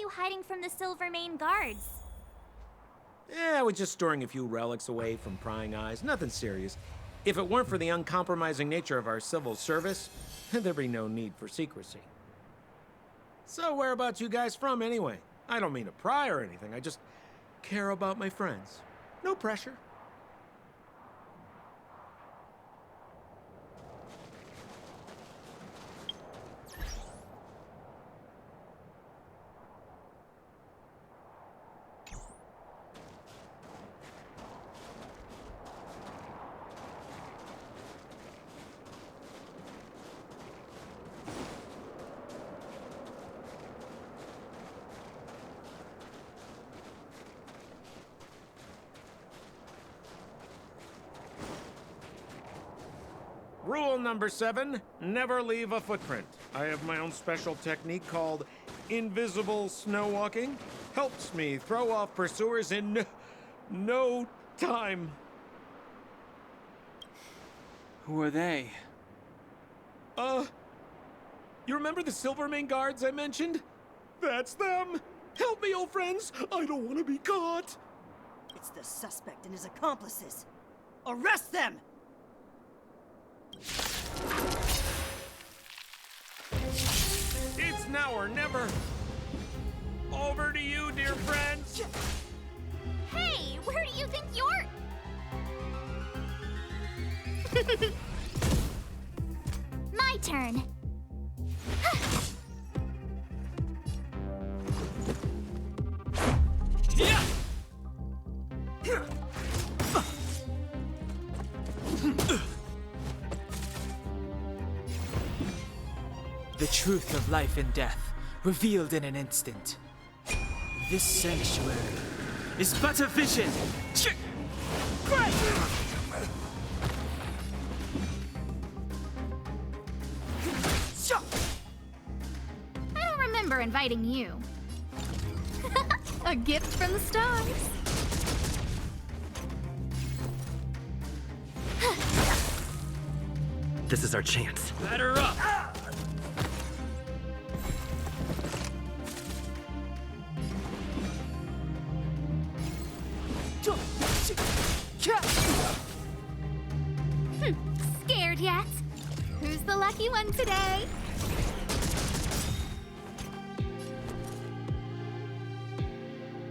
you hiding from the Silvermane guards? I was just storing a few relics away from prying eyes. Nothing serious. If it weren't for the uncompromising nature of our civil service, there'd be no need for secrecy. So whereabouts you guys from, anyway? I don't mean to pry or anything. I just care about my friends. No pressure. Rule number 7, never leave a footprint. I have my own special technique called invisible snow walking. Helps me throw off pursuers in no time. Who are they? You remember the Silvermane guards I mentioned? That's them. Help me, old friends. I don't want to be caught. It's the suspect and his accomplices. Arrest them! It's now or never. Over to you, dear friends. Hey, where do you think you're... My turn. The truth of life and death, revealed in an instant. This sanctuary is but a vision! I don't remember inviting you. A gift from the stars. This is our chance. Batter up! Scared yet? Who's the lucky one today?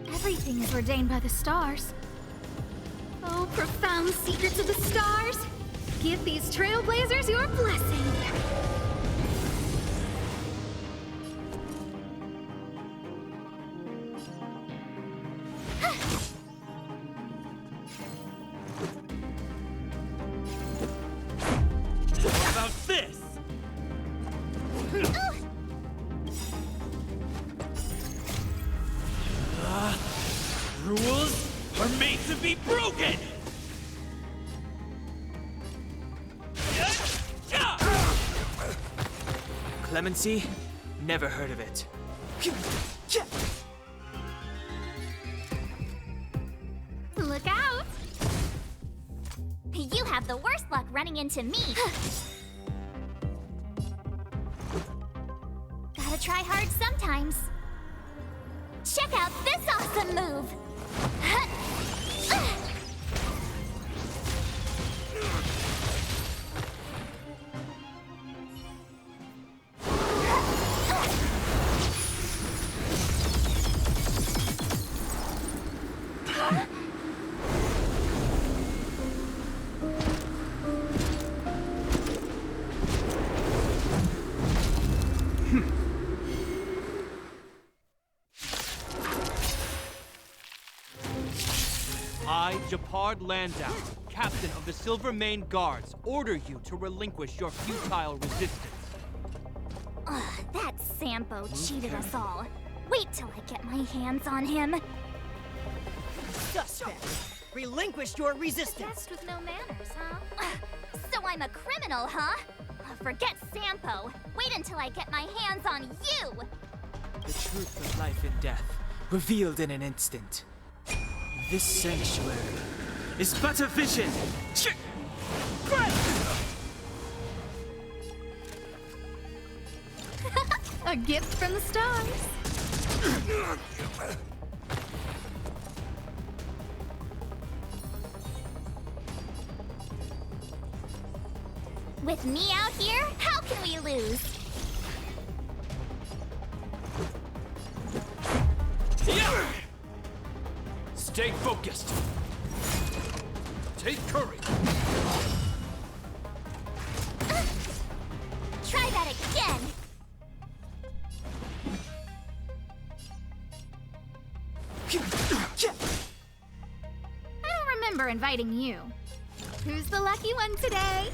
Everything is ordained by the stars. Oh, profound secrets of the stars! Give these trailblazers your blessing! What about this? Rules are made to be broken! Clemency? Never heard of it. Look out! You have the worst luck running into me. Gotta try hard sometimes. Check out this awesome move! I, Japard Landau, captain of the Silvermane Guards, order you to relinquish your futile resistance. That Sampo cheated us all. Wait till I get my hands on him. Suspect! Relinquish your resistance! Guest with no manners, huh? So I'm a criminal, huh? Forget Sampo. Wait until I get my hands on you! The truth of life and death, revealed in an instant. This sanctuary is but a vision! A gift from the stars. With me out here, how can we lose? Stay focused. Take courage. Try that again. I don't remember inviting you. Who's the lucky one today?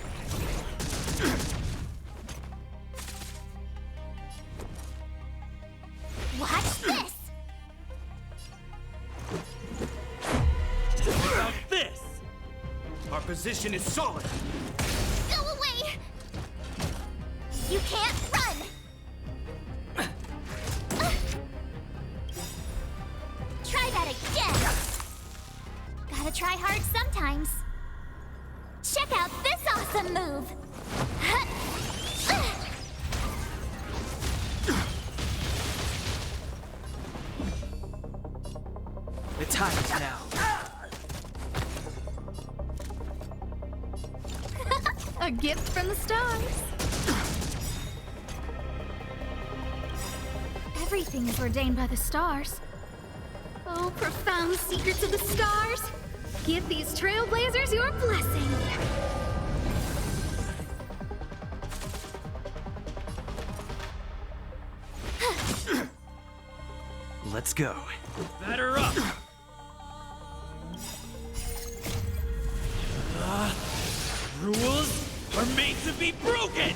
Watch this! What about this? Our position is solid. Go away! You can't run! Try that again! Gotta try hard sometimes. Check out this awesome move! The time is now. A gift from the stars. Everything is ordained by the stars. Oh, profound secrets of the stars. Give these trailblazers your blessing. Let's go. Batter up. Rules are made to be broken.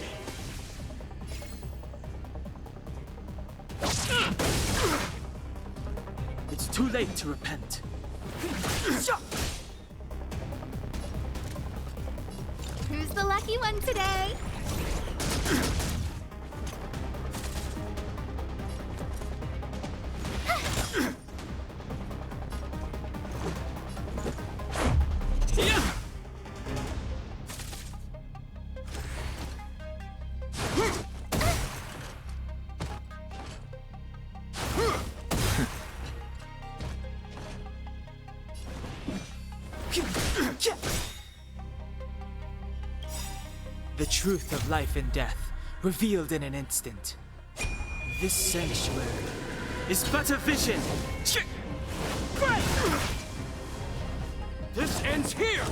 It's too late to repent. Who's the lucky one today? The truth of life and death, revealed in an instant. This sanctuary is but a vision. This ends here.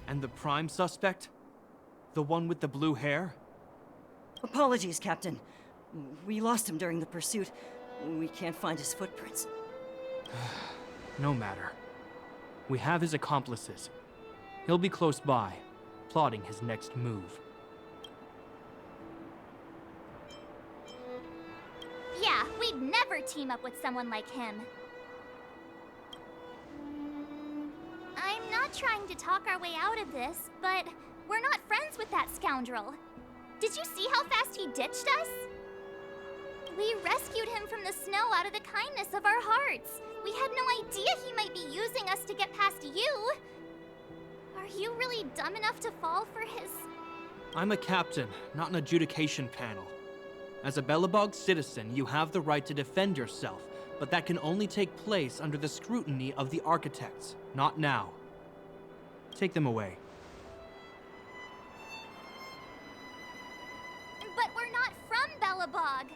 And the prime suspect? The one with the blue hair? Apologies, Captain. We lost him during the pursuit. We can't find his footprints. No matter. We have his accomplices. He'll be close by, plotting his next move. Yeah, we'd never team up with someone like him. I'm not trying to talk our way out of this, but we're not friends with that scoundrel. Did you see how fast he ditched us? We rescued him from the snow out of the kindness of our hearts. We had no idea he might be using us to get past you. Are you really dumb enough to fall for his... I'm a captain, not an adjudication panel. As a Belobog citizen, you have the right to defend yourself, but that can only take place under the scrutiny of the architects, not now. Take them away. But we're not from Belobog.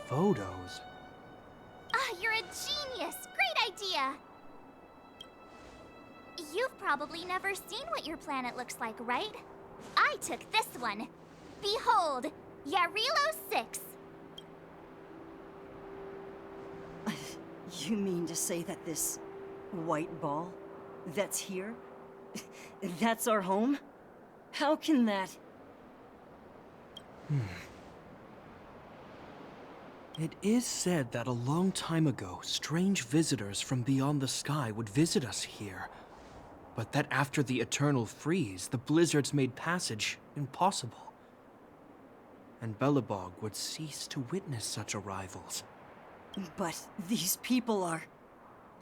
Photos? Ah, you're a genius! Great idea! You've probably never seen what your planet looks like, right? I took this one. Behold, Yarilo 6. You mean to say that this white ball that's here, that's our home? How can that... It is said that a long time ago, strange visitors from beyond the sky would visit us here. But that after the eternal freeze, the blizzards made passage impossible. and Belobog would cease to witness such arrivals. But these people are...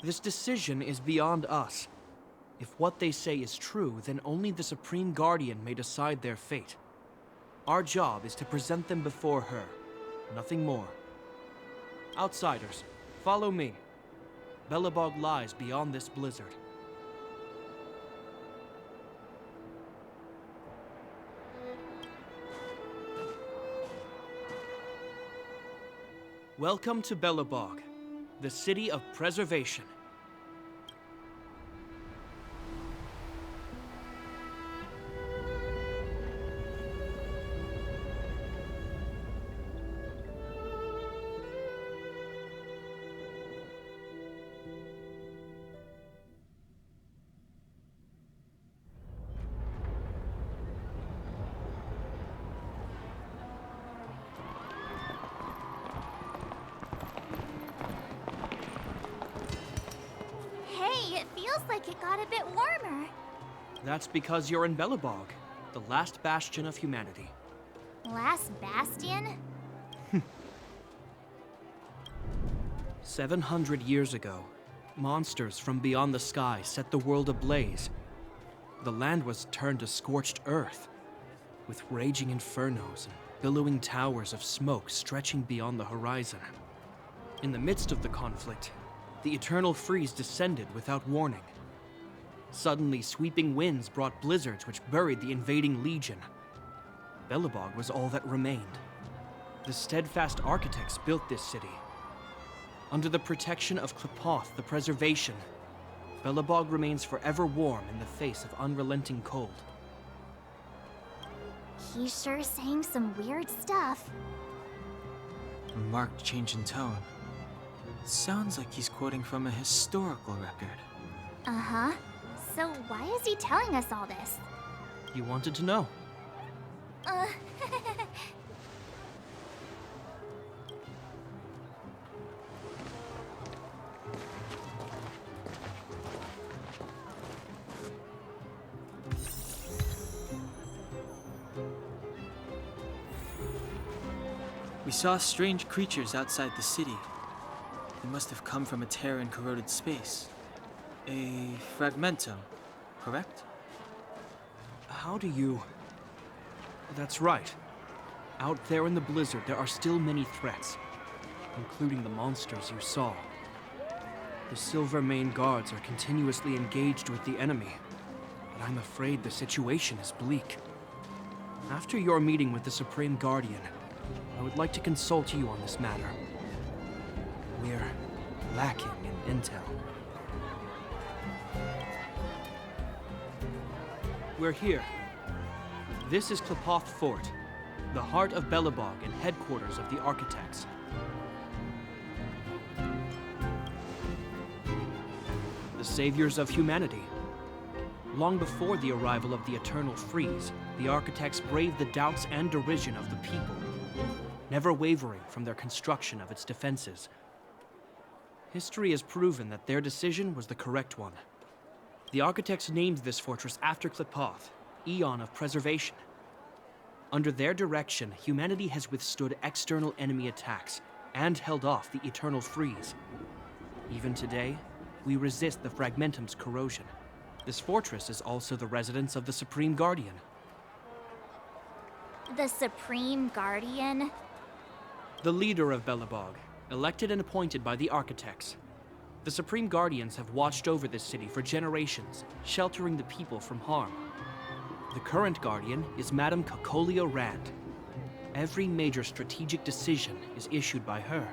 This decision is beyond us. If what they say is true, then only the Supreme Guardian may decide their fate. Our job is to present them before her, nothing more. Outsiders, follow me. Belobog lies beyond this blizzard. Welcome to Belobog, the city of preservation. It feels like it got a bit warmer. That's because you're in Belobog, the last bastion of humanity. Last bastion? 700 years ago, monsters from beyond the sky set the world ablaze. The land was turned to scorched earth, with raging infernos and billowing towers of smoke stretching beyond the horizon. In the midst of the conflict, the eternal freeze descended without warning. Suddenly, sweeping winds brought blizzards which buried the invading legion. Belobog was all that remained. The steadfast architects built this city. Under the protection of Klepoth, the preservation, Belobog remains forever warm in the face of unrelenting cold. He's sure saying some weird stuff. A marked change in tone. Sounds like he's quoting from a historical record. Uh-huh. So why is he telling us all this? You wanted to know. Uh... We saw strange creatures outside the city. They must have come from a tear in corroded space. A fragmentum, correct? How do you... That's right. Out there in the blizzard, there are still many threats, including the monsters you saw. The Silvermane guards are continuously engaged with the enemy, but I'm afraid the situation is bleak. After your meeting with the Supreme Guardian, I would like to consult you on this matter. We're lacking in intel. We're here. This is Klepoth Fort, the heart of Belobog and headquarters of the architects. The saviors of humanity. Long before the arrival of the Eternal Freeze, the architects braved the doubts and derision of the people, never wavering from their construction of its defenses. History has proven that their decision was the correct one. The architects named this fortress after Klepoth, Eon of Preservation. Under their direction, humanity has withstood external enemy attacks and held off the Eternal Freeze. Even today, we resist the Fragmentum's corrosion. This fortress is also the residence of the Supreme Guardian. The Supreme Guardian? The leader of Belobog, elected and appointed by the architects. The Supreme Guardians have watched over this city for generations, sheltering the people from harm. The current Guardian is Madame Cocolia Rand. Every major strategic decision is issued by her.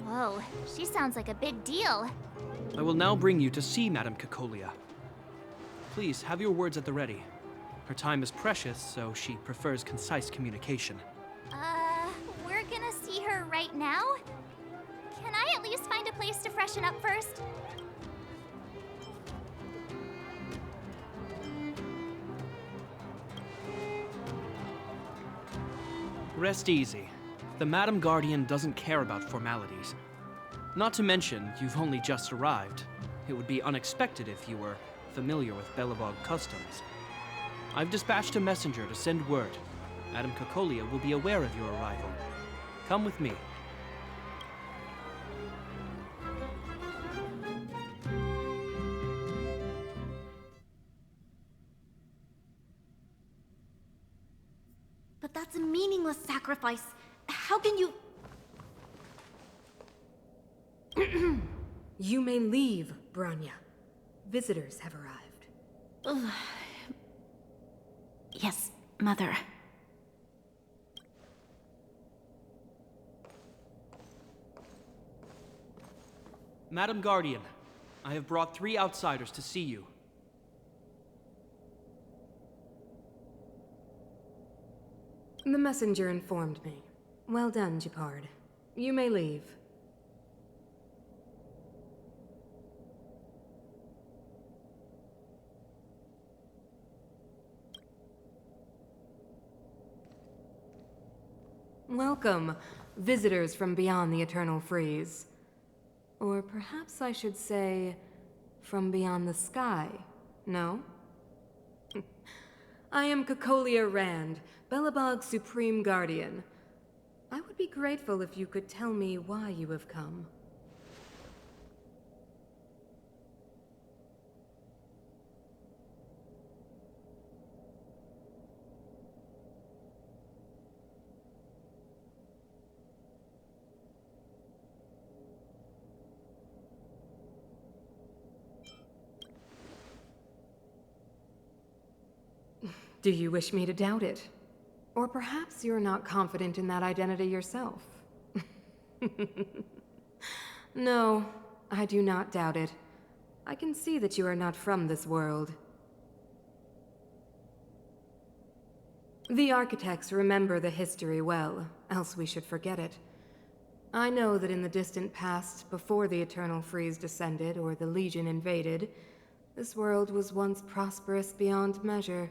Whoa, she sounds like a big deal. I will now bring you to see Madame Cocolia. Please, have your words at the ready. Her time is precious, so she prefers concise communication. We're gonna see her right now? Can I at least find a place to freshen up first? Rest easy. The Madam Guardian doesn't care about formalities. Not to mention, you've only just arrived. It would be unexpected if you were familiar with Belobog customs. I've dispatched a messenger to send word. Madame Cocolia will be aware of your arrival. Come with me. But that's a meaningless sacrifice. How can you... You may leave, Branya. Visitors have arrived. Yes, Mother. Madam Guardian, I have brought 3 outsiders to see you. The messenger informed me. Well done, Gepard. You may leave. Welcome, visitors from beyond the Eternal Freeze. Or perhaps I should say, from beyond the sky, no? I am Cocolia Rand, Belobog's Supreme Guardian. I would be grateful if you could tell me why you have come. Do you wish me to doubt it? Or perhaps you're not confident in that identity yourself. No, I do not doubt it. I can see that you are not from this world. The architects remember the history well, else we should forget it. I know that in the distant past, before the Eternal Freeze descended or the Legion invaded, this world was once prosperous beyond measure.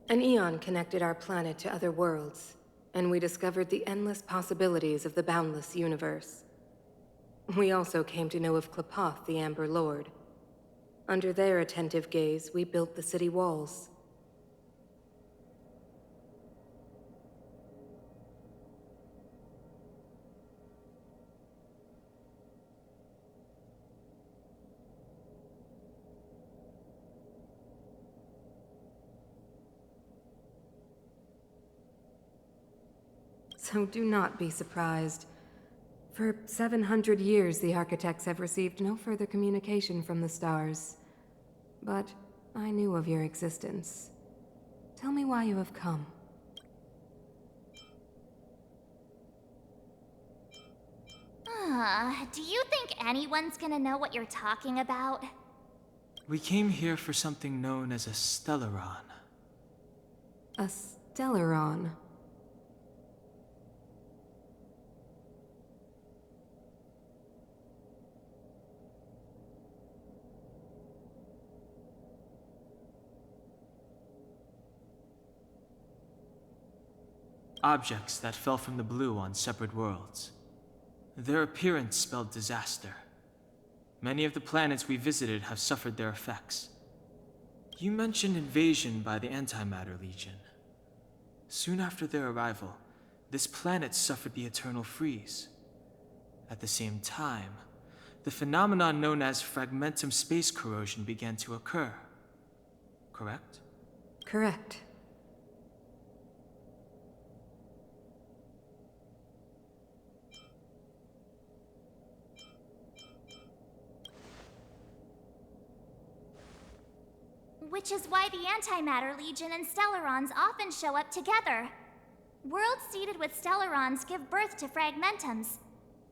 An eon connected our planet to other worlds, and we discovered the endless possibilities of the boundless universe. We also came to know of Klapoth, the Amber Lord. Under their attentive gaze, we built the city walls. So do not be surprised. For 700 years, the architects have received no further communication from the stars. But I knew of your existence. Tell me why you have come. Do you think anyone's gonna know what you're talking about? We came here for something known as a Stellaron. A Stellaron. Objects that fell from the blue on separate worlds. Their appearance spelled disaster. Many of the planets we visited have suffered their effects. You mentioned invasion by the Antimatter Legion. Soon after their arrival, this planet suffered the Eternal Freeze. At the same time, the phenomenon known as fragmentum space corrosion began to occur. Correct? Correct. Which is why the Antimatter Legion and Stellarons often show up together. Worlds seeded with Stellarons give birth to fragmentums.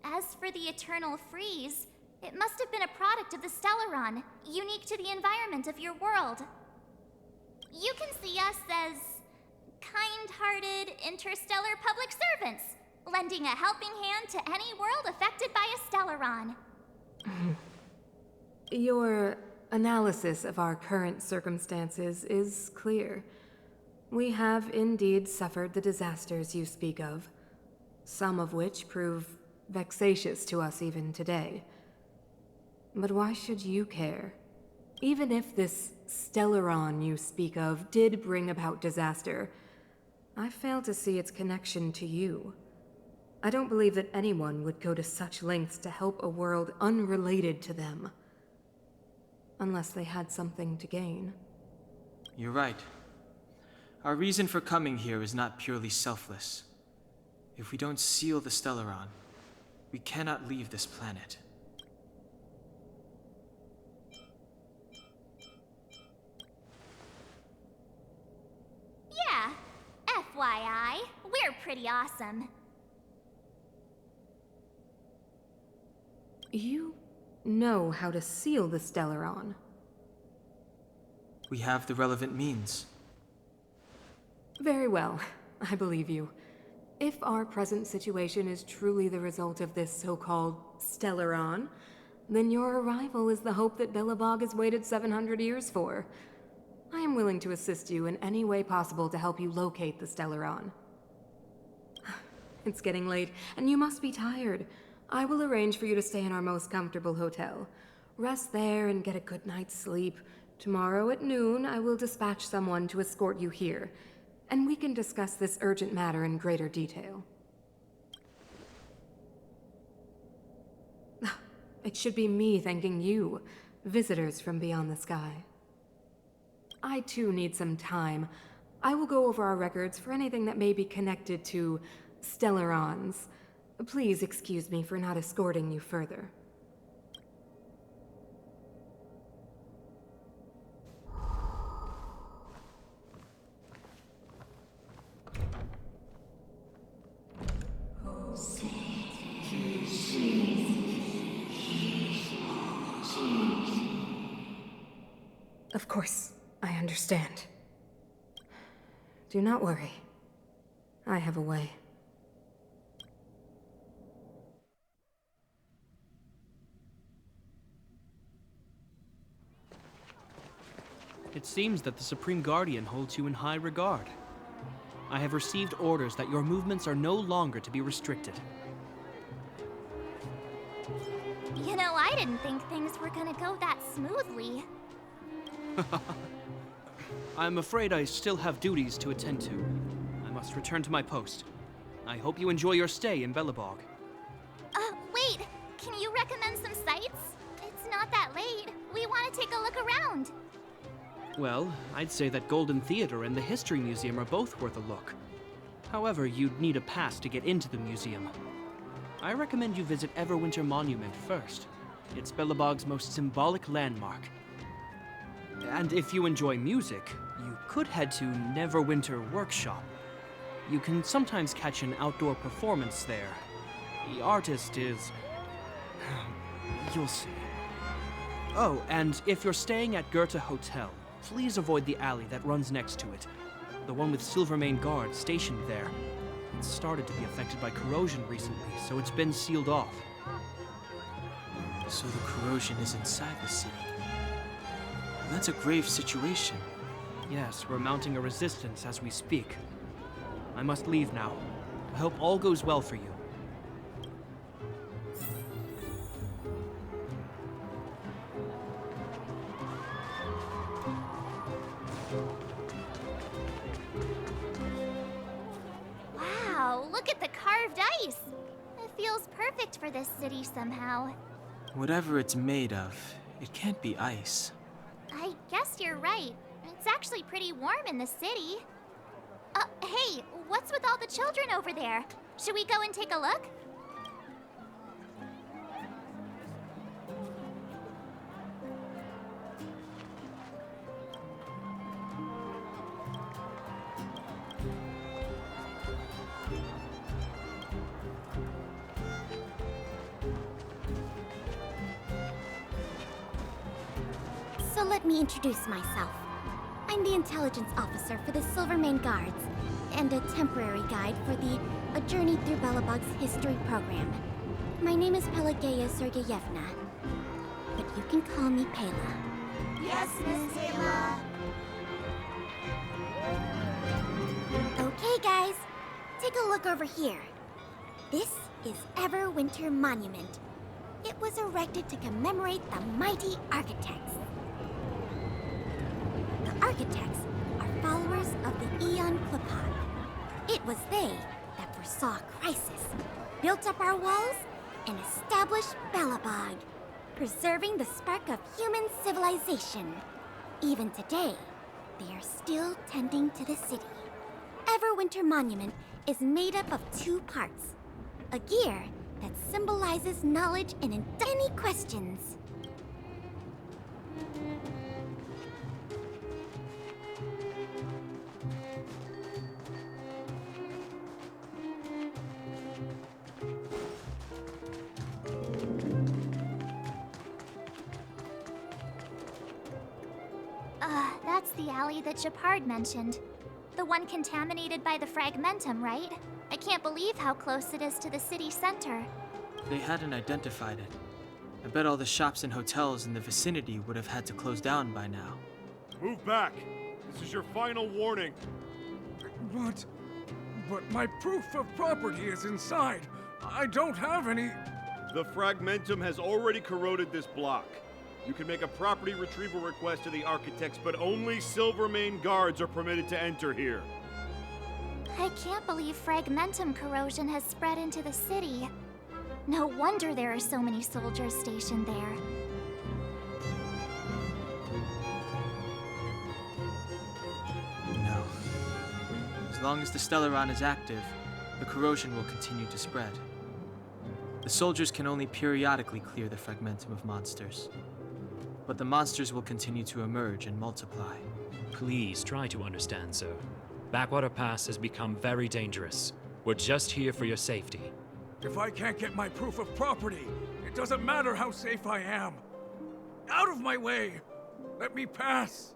As for the Eternal Freeze, it must have been a product of the Stellaron, unique to the environment of your world. You can see us as kind-hearted interstellar public servants, lending a helping hand to any world affected by a Stellaron. Your analysis of our current circumstances is clear. We have indeed suffered the disasters you speak of, some of which prove vexatious to us even today. But why should you care? Even if this Stellaron you speak of did bring about disaster, I fail to see its connection to you. I don't believe that anyone would go to such lengths to help a world unrelated to them. Unless they had something to gain. You're right. Our reason for coming here is not purely selfless. If we don't seal the Stellaron, we cannot leave this planet. Yeah, FYI, we're pretty awesome. You know how to seal the Stellaron. We have the relevant means. Very well, I believe you. If our present situation is truly the result of this so-called Stellaron, then your arrival is the hope that Belobog has waited 700 years for. I am willing to assist you in any way possible to help you locate the Stellaron. It's getting late, and you must be tired. I will arrange for you to stay in our most comfortable hotel. Rest there and get a good night's sleep. Tomorrow at noon, I will dispatch someone to escort you here, and we can discuss this urgent matter in greater detail. It should be me thanking you, visitors from beyond the sky. I too need some time. I will go over our records for anything that may be connected to Stellarons. Please excuse me for not escorting you further. Of course, I understand. Do not worry. I have a way. It seems that the Supreme Guardian holds you in high regard. I have received orders that your movements are no longer to be restricted. You know, I didn't think things were gonna go that smoothly. I'm afraid I still have duties to attend to. I must return to my post. I hope you enjoy your stay in Belobog. Wait! Can you recommend some sites? It's not that late. We want to take a look around. Well, I'd say that Golden Theater and the History Museum are both worth a look. However, you'd need a pass to get into the museum. I recommend you visit Everwinter Monument first. It's Belobog's most symbolic landmark. And if you enjoy music, you could head to Neverwinter Workshop. You can sometimes catch an outdoor performance there. The artist is... you'll see. Oh, and if you're staying at Goethe Hotel, please avoid the alley that runs next to it. The one with Silvermane guards stationed there. It's started to be affected by corrosion recently, so it's been sealed off. So the corrosion is inside the city. That's a grave situation. Yes, we're mounting a resistance as we speak. I must leave now. I hope all goes well for you. Wow, look at the carved ice! It feels perfect for this city somehow. Whatever it's made of, it can't be ice. I guess you're right. It's actually pretty warm in the city. Hey, what's with all the children over there? Should we go and take a look? So let me introduce myself. I'm the intelligence officer for the Silvermane Guards, and a temporary guide for the A Journey Through Belobog's History program. My name is Pelageya Sergeyevna, but you can call me Pela. Yes, Miss Taylor. Okay, guys, take a look over here. This is Everwinter Monument. It was erected to commemorate the mighty architects. The architects are followers of the Aeon Klapat, It was they that foresaw crisis, built up our walls, and established Belobog, preserving the spark of human civilization. Even today, they are still tending to the city. Everwinter Monument is made up of 2 parts. A gear that symbolizes knowledge and any questions. That's the alley that Japard mentioned. The one contaminated by the fragmentum, right? I can't believe how close it is to the city center. They hadn't identified it. I bet all the shops and hotels in the vicinity would have had to close down by now. Move back! This is your final warning. But my proof of property is inside. I don't have any... The fragmentum has already corroded this block. You can make a property retrieval request to the architects, but only Silvermane guards are permitted to enter here. I can't believe fragmentum corrosion has spread into the city. No wonder there are so many soldiers stationed there. No. As long as the Stellaron is active, the corrosion will continue to spread. The soldiers can only periodically clear the fragmentum of monsters. But the monsters will continue to emerge and multiply. Please try to understand, sir. Backwater Pass has become very dangerous. We're just here for your safety. If I can't get my proof of property, it doesn't matter how safe I am. Out of my way! Let me pass!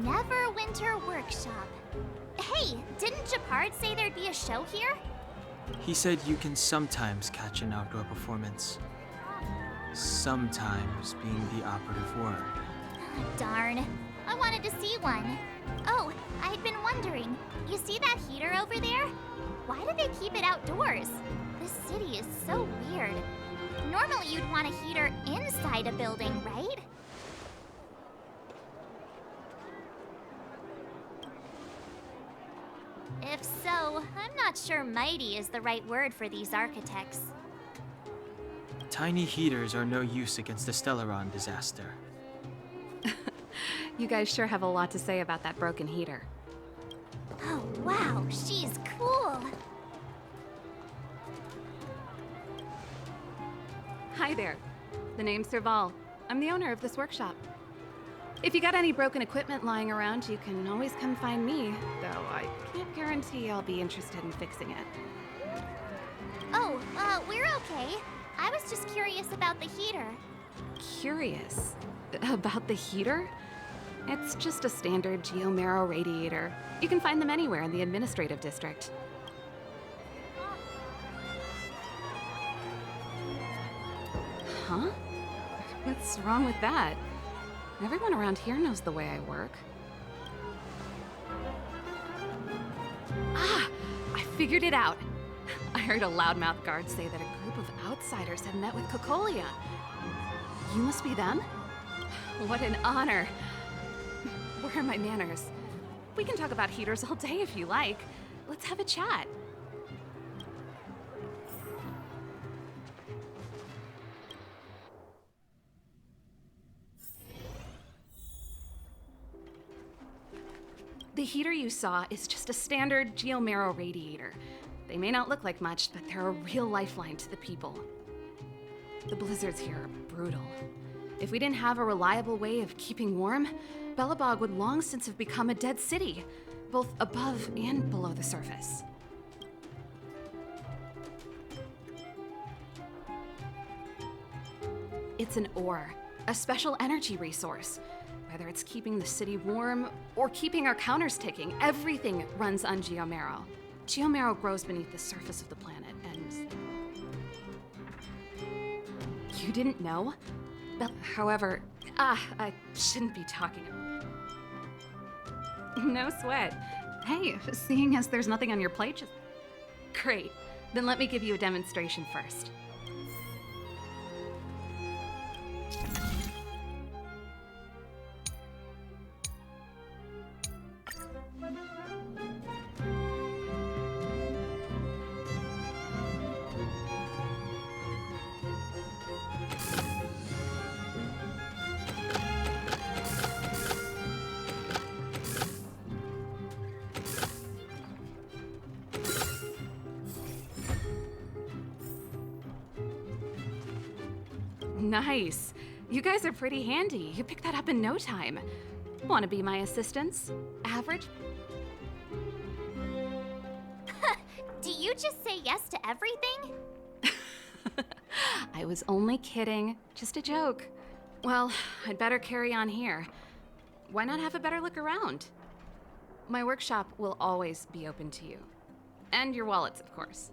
Neverwinter Workshop. Hey, didn't Japard say there'd be a show here? He said you can sometimes catch an outdoor performance. Sometimes being the operative word. Darn. I wanted to see one. Oh, I'd been wondering. You see that heater over there? Why do they keep it outdoors? This city is so weird. Normally you'd want a heater inside a building, right? If so, I'm not sure mighty is the right word for these architects. Tiny heaters are no use against the Stellaron disaster. You guys sure have a lot to say about that broken heater. Oh, wow, she's cool. Hi there. The name's Serval. I'm the owner of this workshop. If you got any broken equipment lying around, you can always come find me, though I can't guarantee I'll be interested in fixing it. Oh, we're okay. I was just curious about the heater. Curious? About the heater? It's just a standard geomarrow radiator. You can find them anywhere in the administrative district. Huh? What's wrong with that? Everyone around here knows the way I work. Ah! I figured it out! I heard a loudmouth guard say that a group of outsiders had met with Cocolia. You must be them? What an honor. Where are my manners? We can talk about heaters all day if you like. Let's have a chat. The heater you saw is just a standard geomarrow radiator. They may not look like much, but they're a real lifeline to the people. The blizzards here are brutal. If we didn't have a reliable way of keeping warm, Belobog would long since have become a dead city, both above and below the surface. It's an ore, a special energy resource. Whether it's keeping the city warm or keeping our counters ticking, everything runs on geomarrow. Geomarrow grows beneath the surface of the planet, and... You didn't know? However, I shouldn't be talking. No sweat. Hey, seeing as there's nothing on your plate, just... Great. Then let me give you a demonstration first. Nice. You guys are pretty handy. You picked that up in no time. Want to be my assistants? Average? Do you just say yes to everything? I was only kidding. Just a joke. Well, I'd better carry on here. Why not have a better look around? My workshop will always be open to you. And your wallets, of course.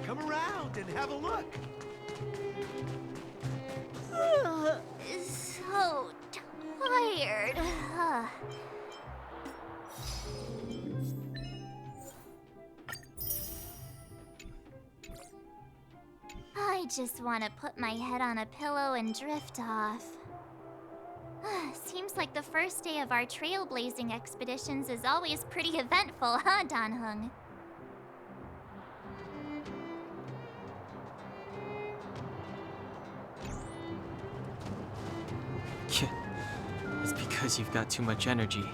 Come around and have a look. So tired. I just want to put my head on a pillow and drift off. Seems like the first day of our trailblazing expeditions is always pretty eventful, huh, Dan-hung? It's because you've got too much energy.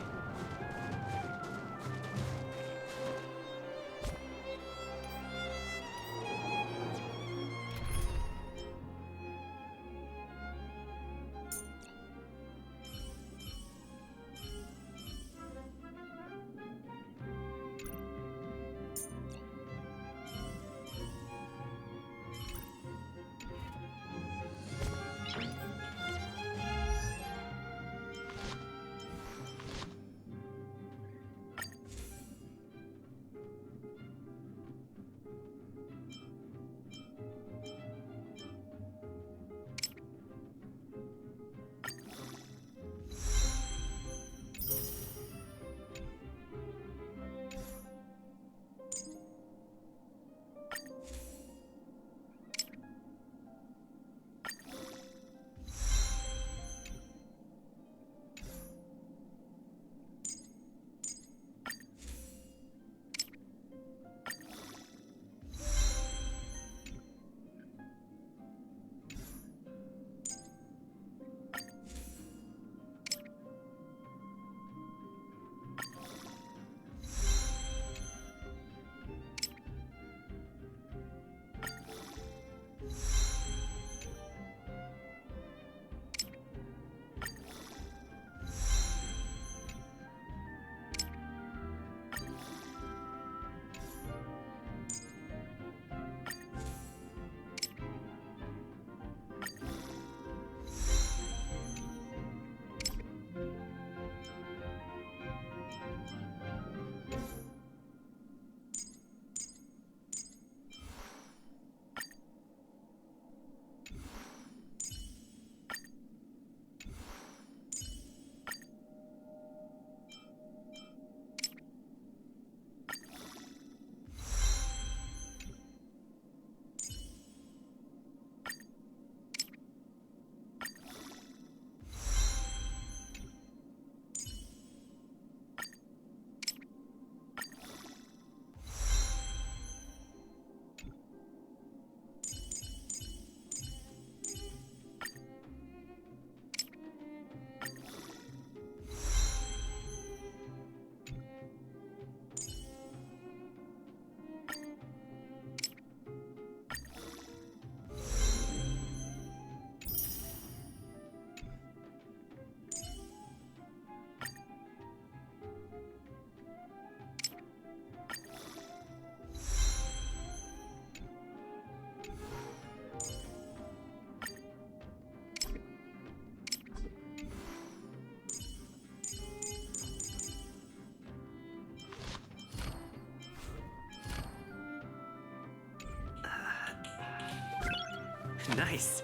Nice.